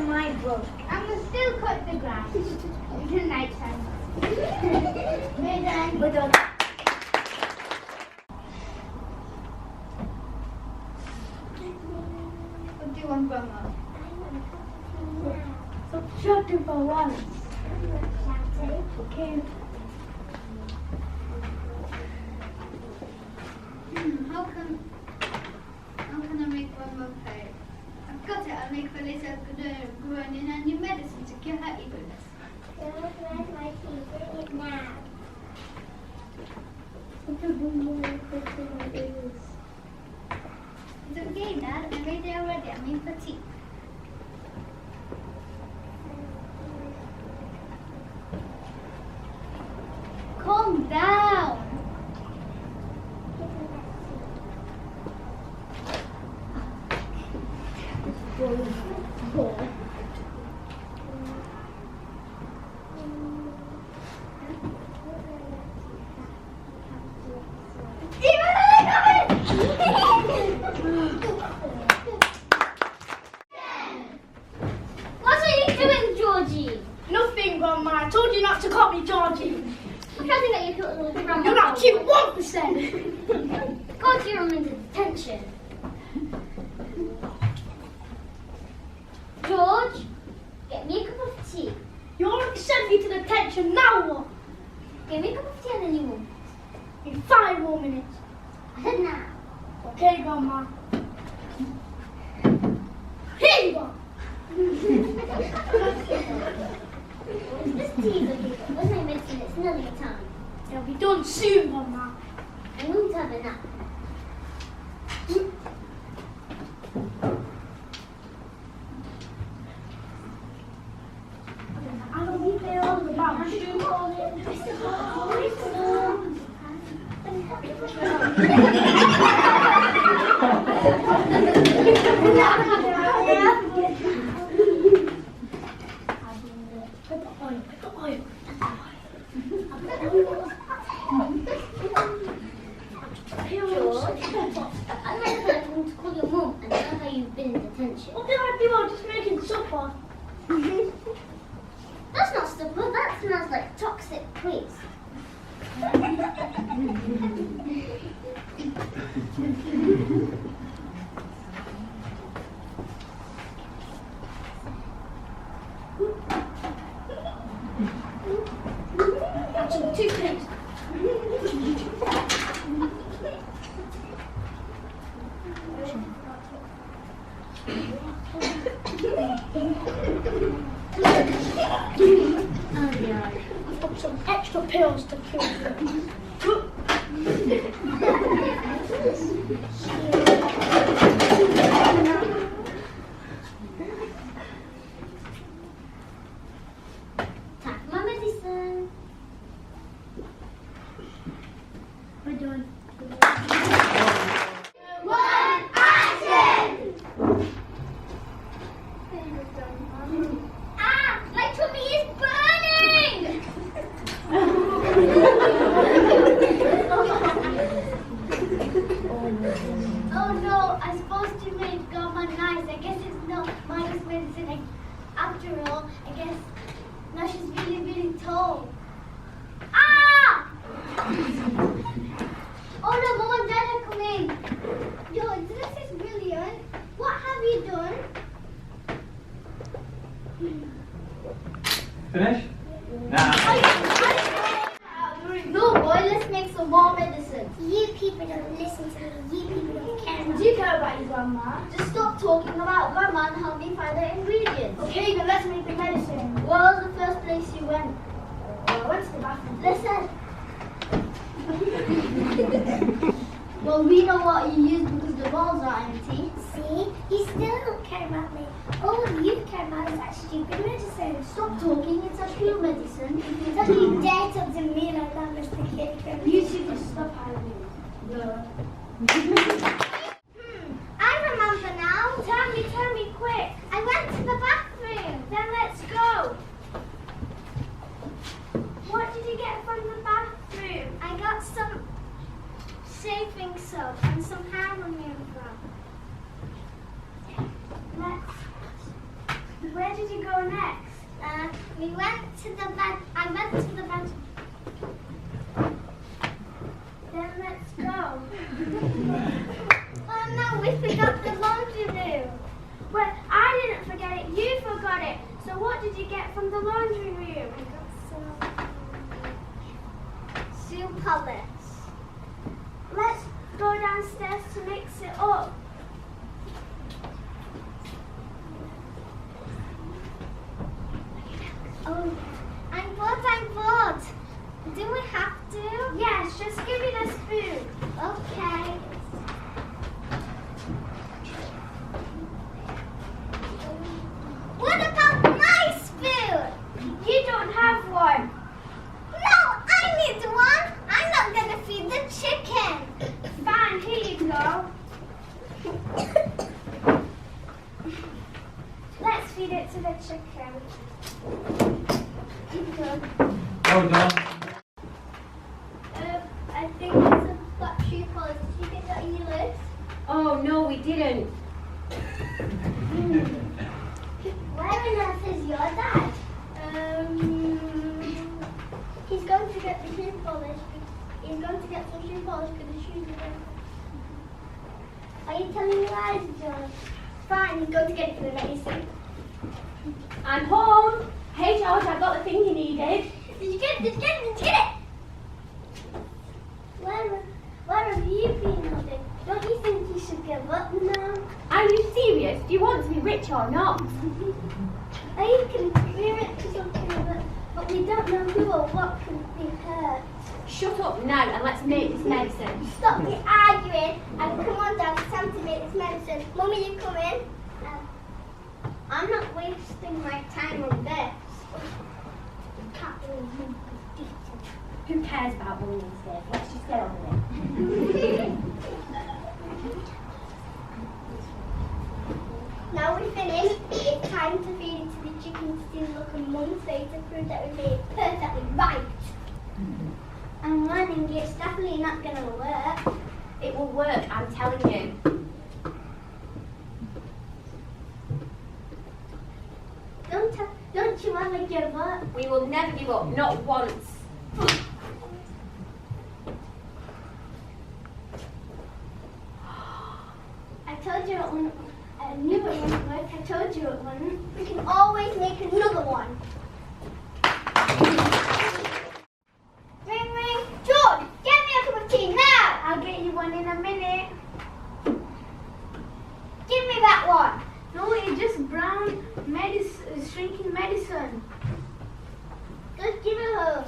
to my book. I'm going to still cut the grass. It's night time. We're done. What do you want, Grandma? So shouting for once. Okay. How can I make Grandma pay? I've got it. I'll make Felisa growing in her new medicine to cure her evilness. Where's my teeth? Bring it now. It's okay, Dad. I made it already. I made for tea. Calm down. What are you doing, Georgie? Nothing, Grandma. I told you not to call me Georgie. I'm trying to get you cute little grandma. You're not cute 1%. Go to your room into detention. George, get me a cup of tea. You already sent me to detention. Now what? Get me a cup of tea and then you won't. In 5 more minutes. I said now. Okay, Grandma. Here you go. This tea is okay, but where's my medicine? It's nearly time. It'll be done soon, Grandma. I'm going to have a nap. I don't need to all about shoe I'd like to call your mum and tell her you've been in detention. What did I do? I'm just making supper. That's not supper, that smells like toxic waste. That's some toothpaste. I've got some extra pills to kill you. Time for my medicine. We're done. One, action! Ah! My tummy is burning! Oh no, I'm supposed to make Grandma nice. I guess it's not minus medicine. After all, I guess now she's really, really tall. Ah! Oh no, Mom and Dad are coming. Yo, this is brilliant. What have you done? Finish? Nah. No, boy, let's make some more medicine. You people don't listen to me. You people don't care about Do you care about your grandma? Just stop talking about Grandma and help me find the ingredients. Okay, then let's make the medicine. Where was the first place you went? I went to the bathroom. Listen. Well, we know what you used because the balls are empty. See? You still don't care about me. All you care about is that stupid medicine. Stop talking, it's a pure medicine. Don't you dare talk to me like that, Mr. Kid. You two just stop hiding. I remember now. Tell me quick. I went to the bathroom. Then let's go. What did you get from the bathroom? I got some shaving soap and some hair remover. Where did no, we forgot the laundry room. Well, I didn't forget it, you forgot it. So what did you get from the laundry room? I got some shoe polish. Let's go downstairs to mix it up. Oh, I'm bored. Do we have to? Yes, just give me the spoon. Okay. What about my spoon? You don't have one. No, I need one. I'm not going to feed the chicken. Fine, here you go. Let's feed it to the chicken. Here you go. Oh, no. I think it's a black shoe polish. Did you get that in your list? Oh, no, we didn't. Where on earth is your dad? He's going to get the shoe polish. He's going to get some shoe polish because the shoes are broken. Are you telling me lies, George? Fine, he's going to get it for the medicine. I'm home. Hey, George, I got the thing you needed. Did you get it? Did you get it? Did you get it? Where have you been all day? Don't you think you should give up now? Are you serious? Do you want to be rich or not? I can be rich or something, but we don't know who or what can be hurt. Shut up now and let's make this medicine. Stop the arguing and come on down. It's time to make this medicine. Mummy, you come in. I'm not wasting my time on this. Who cares about money instead? Let's just get on with it. Now we're finished. It's time to feed it to the chicken to look on Mum's face to prove that we made it perfectly right. I'm warning you, it's definitely not going to work. It will work, I'm telling you. Don't you ever give up? We will never give up, not once. I told you it wouldn't. I knew it wouldn't work. I told you it wouldn't. We can always make another one. Ring, ring. George, get me a cup of tea now. I'll get you one in a minute. Give me that one. No, it's just brown medicine, shrinking medicine. Just give it her.